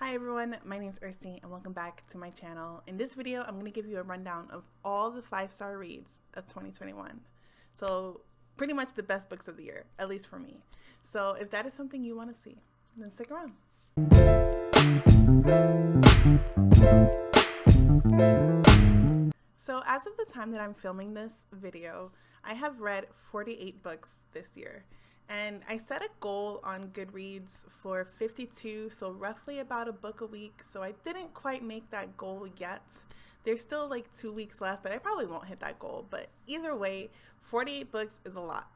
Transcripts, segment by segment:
Hi everyone, my name is Ercy and welcome back to my channel. In this video, I'm going to give you a rundown of all the 5-star reads of 2021. So pretty much the best books of the year, at least for me. So if that is something you want to see, then stick around. So as of the time that I'm filming this video, I have read 48 books this year. And I set a goal on Goodreads for 52, so roughly about a book a week. So I didn't quite make that goal yet. There's still like 2 weeks left, but I probably won't hit that goal. But either way, 48 books is a lot,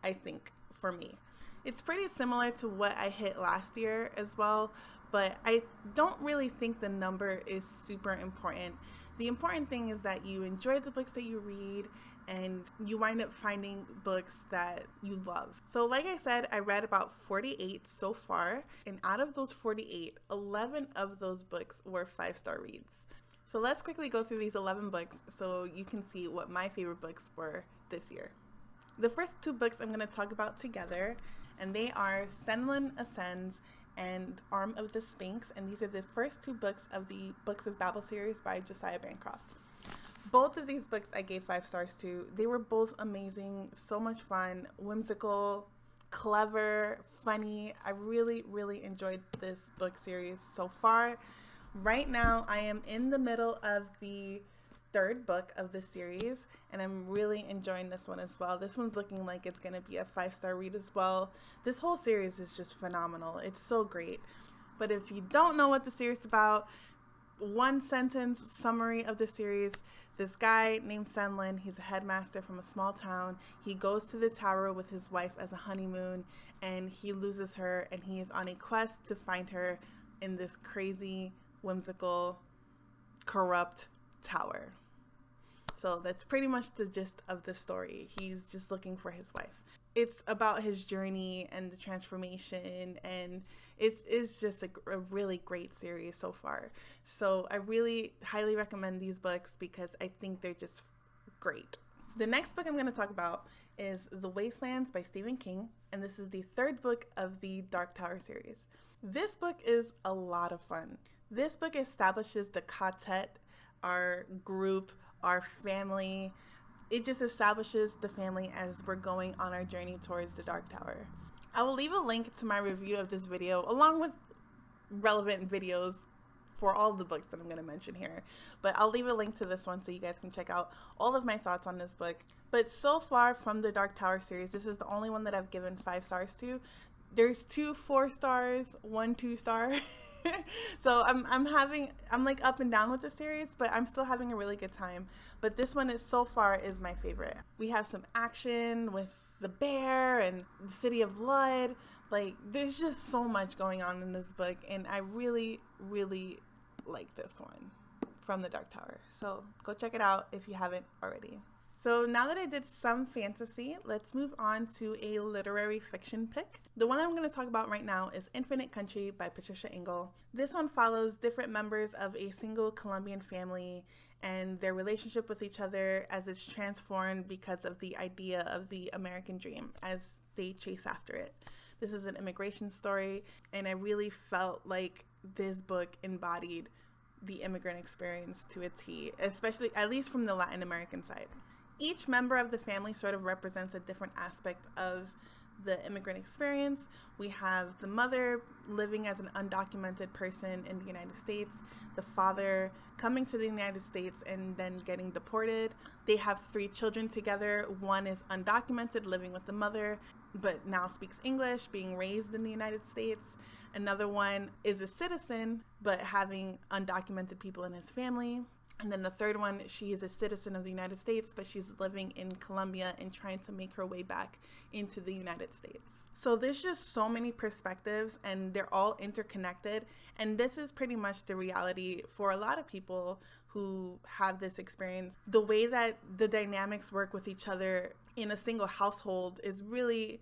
I think, for me. It's pretty similar to what I hit last year as well, but I don't really think the number is super important. The important thing is that you enjoy the books that you read and you wind up finding books that you love. So like I said, I read about 48 so far, and out of those 48, 11 of those books were 5-star reads. So let's quickly go through these 11 books so you can see what my favorite books were this year. The first 2 books I'm going to talk about together, and they are Senlin Ascends and Arm of the Sphinx, and these are the first 2 books of the Books of Babel series by Josiah Bancroft. Both of these books I gave 5 stars to. They were both amazing, so much fun, whimsical, clever, funny. I really enjoyed this book series so far. Right now, I am in the middle of the 3rd book of the series, and I'm really enjoying this one as well. This one's looking like it's going to be a 5-star read as well. This whole series is just phenomenal. It's so great. But if you don't know what the series is about, 1-sentence summary of the series. This guy named Senlin, he's a headmaster from a small town. He goes to the tower with his wife as a honeymoon, and he loses her, and he is on a quest to find her in this crazy, whimsical, corrupt tower. So that's pretty much the gist of the story. He's just looking for his wife. It's about his journey and the transformation, and it's just a really great series so far. So I really highly recommend these books because I think they're just great. The next book I'm going to talk about is The Wastelands by Stephen King, and this is the 3rd book of the Dark Tower series. This book is a lot of fun. This book establishes the quartet, our group, our family. It just establishes the family as we're going on our journey towards the Dark Tower. I will leave a link to my review of this video along with relevant videos for all the books that I'm going to mention here. But I'll leave a link to this one so you guys can check out all of my thoughts on this book. But so far from the Dark Tower series, this is the only one that I've given 5 stars to. There's 2 4 stars, 1 2-star. So I'm like up and down with the series, but I'm still having a really good time. But this one is so far is my favorite. We have some action with the bear and the city of Lud. Like, there's just so much going on in this book, and I really like this one from the Dark Tower. So go check it out if you haven't already. So now that I did some fantasy, let's move on to a literary fiction pick. The one I'm going to talk about right now is Infinite Country by Patricia Engel. This one follows different members of a single Colombian family and their relationship with each other as it's transformed because of the idea of the American dream as they chase after it. This is an immigration story, and I really felt like this book embodied the immigrant experience to a T, especially at least from the Latin American side. Each member of the family sort of represents a different aspect of the immigrant experience. We have the mother living as an undocumented person in the United States, the father coming to the United States and then getting deported. They have 3 children together. One is undocumented, living with the mother, but now speaks English, being raised in the United States. Another one is a citizen, but having undocumented people in his family. And then the 3rd one, she is a citizen of the United States, but she's living in Colombia and trying to make her way back into the United States. So there's just so many perspectives, and they're all interconnected. And this is pretty much the reality for a lot of people who have this experience. The way that the dynamics work with each other in a single household is really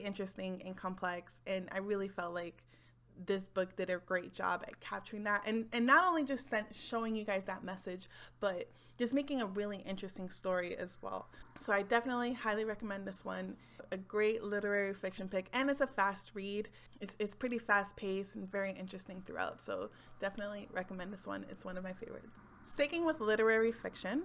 interesting and complex. And I really felt like this book did a great job at capturing that, and not only just showing you guys that message, but just making a really interesting story as well. So I definitely highly recommend this one. a great literary fiction pick, and it's a fast read. It's pretty fast paced and very interesting throughout, so definitely recommend this one. It's one of my favorites. Sticking with literary fiction,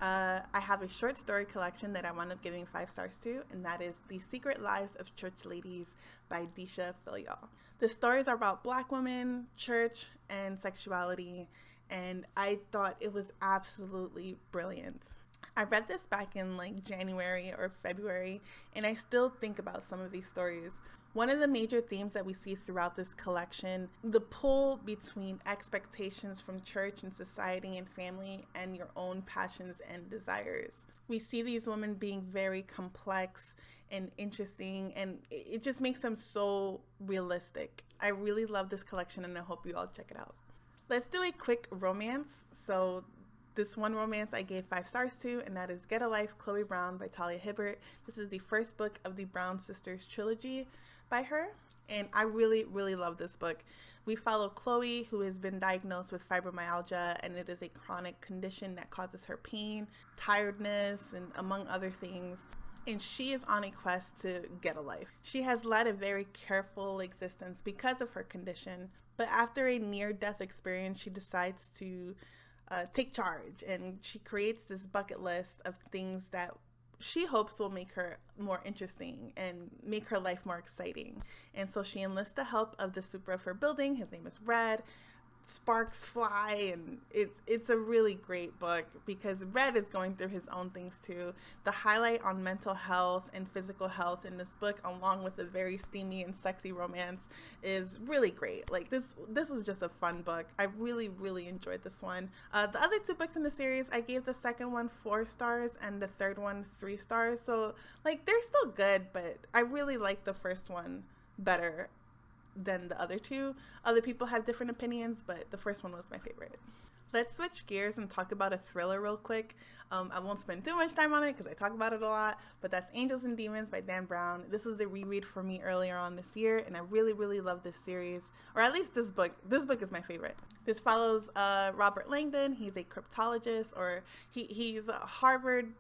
I have a short story collection that I wound up giving 5 stars to, and that is The Secret Lives of Church Ladies by Disha Filial. The stories are about Black women, church, and sexuality, and I thought it was absolutely brilliant. I read this back in like January or February, and I still think about some of these stories. One of the major themes that we see throughout this collection, the pull between expectations from church and society and family and your own passions and desires. We see these women being very complex and interesting, and it just makes them so realistic. I really love this collection, and I hope you all check it out. Let's do a quick romance. So this one romance I gave 5 stars to, and that is Get a Life, Chloe Brown by Talia Hibbert. This is the first book of the Brown Sisters trilogy by her, and I really, really love this book. We follow Chloe, who has been diagnosed with fibromyalgia, and it is a chronic condition that causes her pain, tiredness, and among other things. And she is on a quest to get a life. She has led a very careful existence because of her condition, but after a near-death experience, she decides to take charge, and she creates this bucket list of things that she hopes will make her more interesting and make her life more exciting. And so she enlists the help of the super of her building. His name is Red. Sparks fly, and it's a really great book because Red is going through his own things too. The highlight on mental health and physical health in this book, along with a very steamy and sexy romance, is really great. Like this was just a fun book. I really, really enjoyed this one. The other 2 books in the series, I gave the second one 4 stars and the third one 3 stars. So like they're still good, but I really like the first one better than the other 2. Other people have different opinions, but the first one was my favorite. Let's switch gears and talk about a thriller real quick. I won't spend too much time on it because I talk about it a lot, but that's Angels and Demons by Dan Brown. This was a reread for me earlier on this year, and I really, really love this series, or at least this book. This book is my favorite. This follows Robert Langdon. He's a cryptologist, or he's a Harvard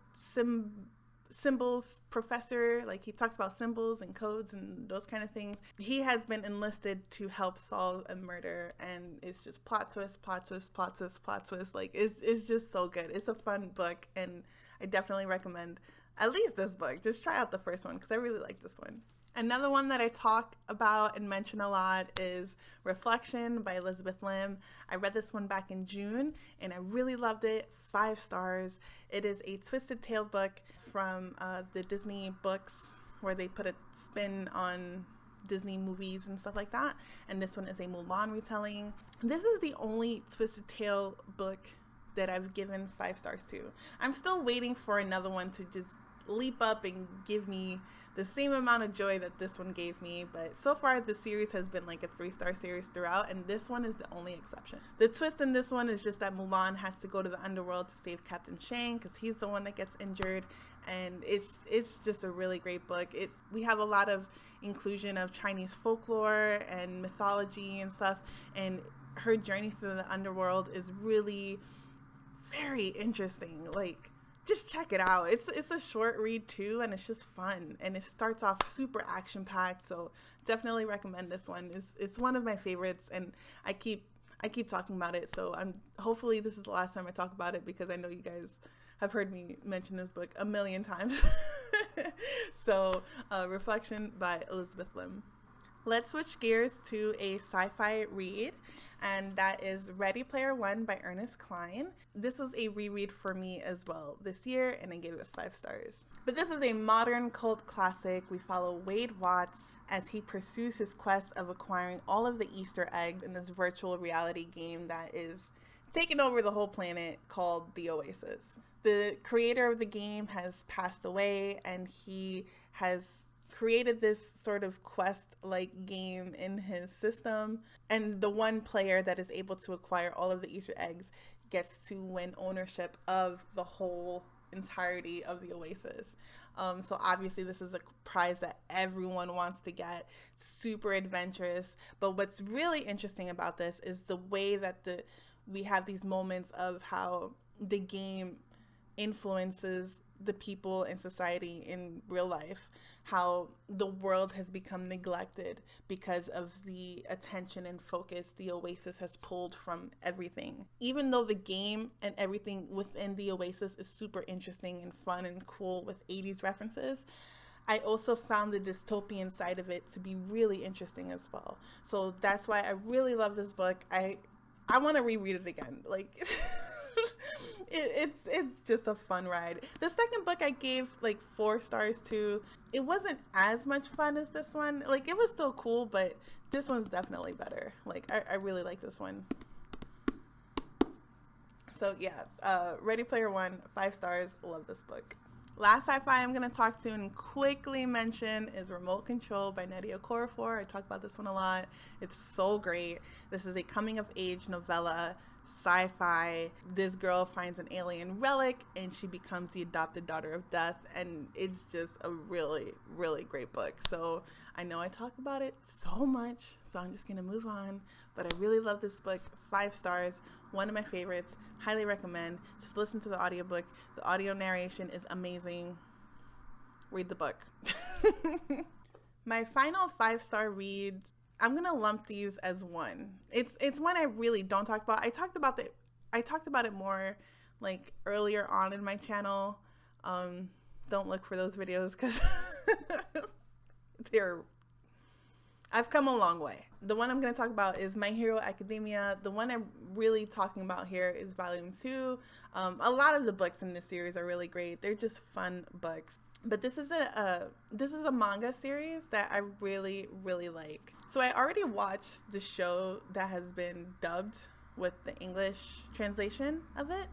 symbols professor. Like he talks about symbols and codes and those kind of things. He has been enlisted to help solve a murder, and it's just plot twist, plot twist, plot twist, plot twist. Like it's just so good. It's a fun book, and I definitely recommend at least this book. Just try out the first one because I really like this one. Another one that I talk about and mention a lot is Reflection by Elizabeth Lim. I read this one back in June, and I really loved it. 5 stars. It is a twisted tale book from the Disney books, where they put a spin on Disney movies and stuff like that. And this one is a Mulan retelling. This is the only twisted tale book that I've given 5 stars to. I'm still waiting for another one to just leap up and give me the same amount of joy that this one gave me, but so far the series has been like a 3-star series throughout, and this one is the only exception. The twist in this one is just that Mulan has to go to the underworld to save Captain Shang because he's the one that gets injured, and it's just a really great book. We have a lot of inclusion of Chinese folklore and mythology and stuff, and her journey through the underworld is really very interesting. Like, just check it out. It's a short read too, and it's just fun, and it starts off super action packed, so definitely recommend this one. It's one of my favorites, and I keep talking about it, so hopefully this is the last time I talk about it, because I know you guys have heard me mention this book a million times. So Reflection by Elizabeth Lim. Let's switch gears to a sci-fi read, and that is Ready Player One by Ernest Cline. This was a reread for me as well this year, and I gave it 5 stars. But this is a modern cult classic. We follow Wade Watts as he pursues his quest of acquiring all of the Easter eggs in this virtual reality game that is taking over the whole planet called The Oasis. The creator of the game has passed away, and he has created this sort of quest-like game in his system, and the one player that is able to acquire all of the Easter eggs gets to win ownership of the whole entirety of the Oasis. So obviously this is a prize that everyone wants to get, super adventurous, but what's really interesting about this is the way that we have these moments of how the game influences the people in society in real life, how the world has become neglected because of the attention and focus the Oasis has pulled from everything. Even though the game and everything within the Oasis is super interesting and fun and cool with 80s references, I also found the dystopian side of it to be really interesting as well. So that's why I really love this book. I want to reread it again. Like, it's just a fun ride. The second book I gave like 4 stars to. It wasn't as much fun as this one. Like, it was still cool, but this one's definitely better. Like, I really like this one. So yeah, Ready Player One, 5 stars. Love this book. Last sci-fi I'm going to talk to and quickly mention is Remote Control by Nnedi Okorafor. I talk about this one a lot. It's so great. This is a coming-of-age novella, sci-fi. This girl finds an alien relic and she becomes the adopted daughter of death, and it's just a really, really great book. So I know I talk about it so much, so I'm just going to move on, but I really love this book. 5 stars. One of my favorites. Highly recommend. Just listen to the audiobook. The audio narration is amazing. Read the book. My final 5-star read, I'm going to lump these as one. It's one I really don't talk about. I talked about it more like earlier on in my channel. Don't look for those videos because I've come a long way. The one I'm going to talk about is My Hero Academia. The one I'm really talking about here is Volume 2. A lot of the books in this series are really great. They're just fun books. But this is a manga series that I really, really like. So I already watched the show that has been dubbed with the English translation of it.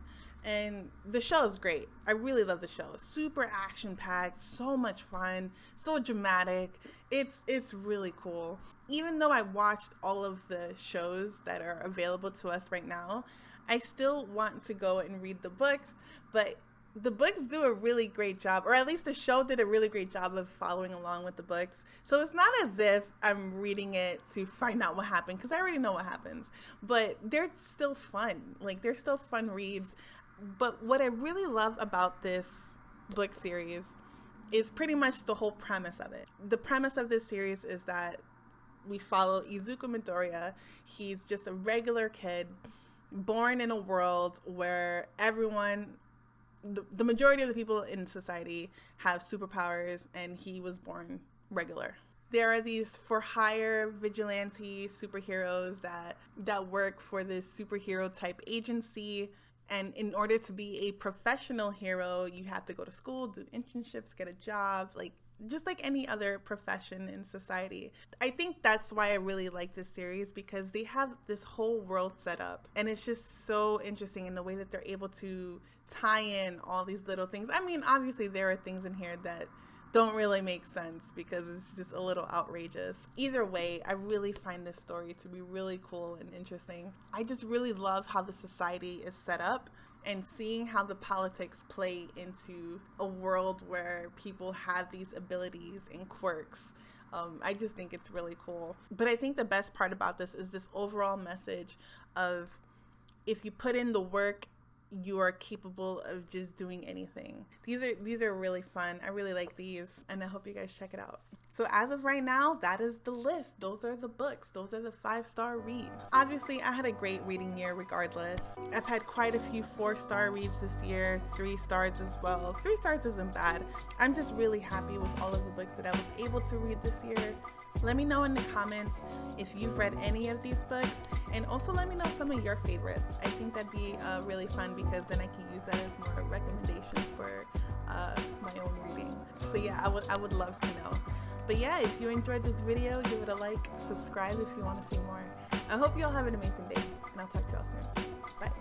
And the show is great. I really love the show. Super action-packed, so much fun, so dramatic. It's really cool. Even though I watched all of the shows that are available to us right now, I still want to go and read the books, but the books do a really great job, or at least the show did a really great job of following along with the books. So it's not as if I'm reading it to find out what happened, because I already know what happens, but they're still fun. Like, they're still fun reads. But what I really love about this book series is pretty much the whole premise of it. The premise of this series is that we follow Izuku Midoriya. He's just a regular kid born in a world where everyone, the majority of the people in society have superpowers, and he was born regular. There are these for-hire vigilante superheroes that work for this superhero type agency. And in order to be a professional hero, you have to go to school, do internships, get a job, like just like any other profession in society. I think that's why I really like this series, because they have this whole world set up. And it's just so interesting in the way that they're able to tie in all these little things. I mean, obviously there are things in here that don't really make sense because it's just a little outrageous. Either way, I really find this story to be really cool and interesting. I just really love how the society is set up and seeing how the politics play into a world where people have these abilities and quirks. I just think it's really cool. But I think the best part about this is this overall message of, if you put in the work, you are capable of just doing anything. These are really fun. I really like these, and I hope you guys check it out. So as of right now, that is the list. Those are the books. Those are the 5-star reads. Obviously, I had a great reading year regardless. I've had quite a few 4-star reads this year, 3 stars as well. 3 stars isn't bad. I'm just really happy with all of the books that I was able to read this year. Let me know in the comments if you've read any of these books, and also let me know some of your favorites. I think that'd be really fun, because then I can use that as more recommendation for my own reading. So yeah, I would love to know. But yeah, if you enjoyed this video, give it a like, subscribe if you want to see more. I hope you all have an amazing day, and I'll talk to you all soon. Bye.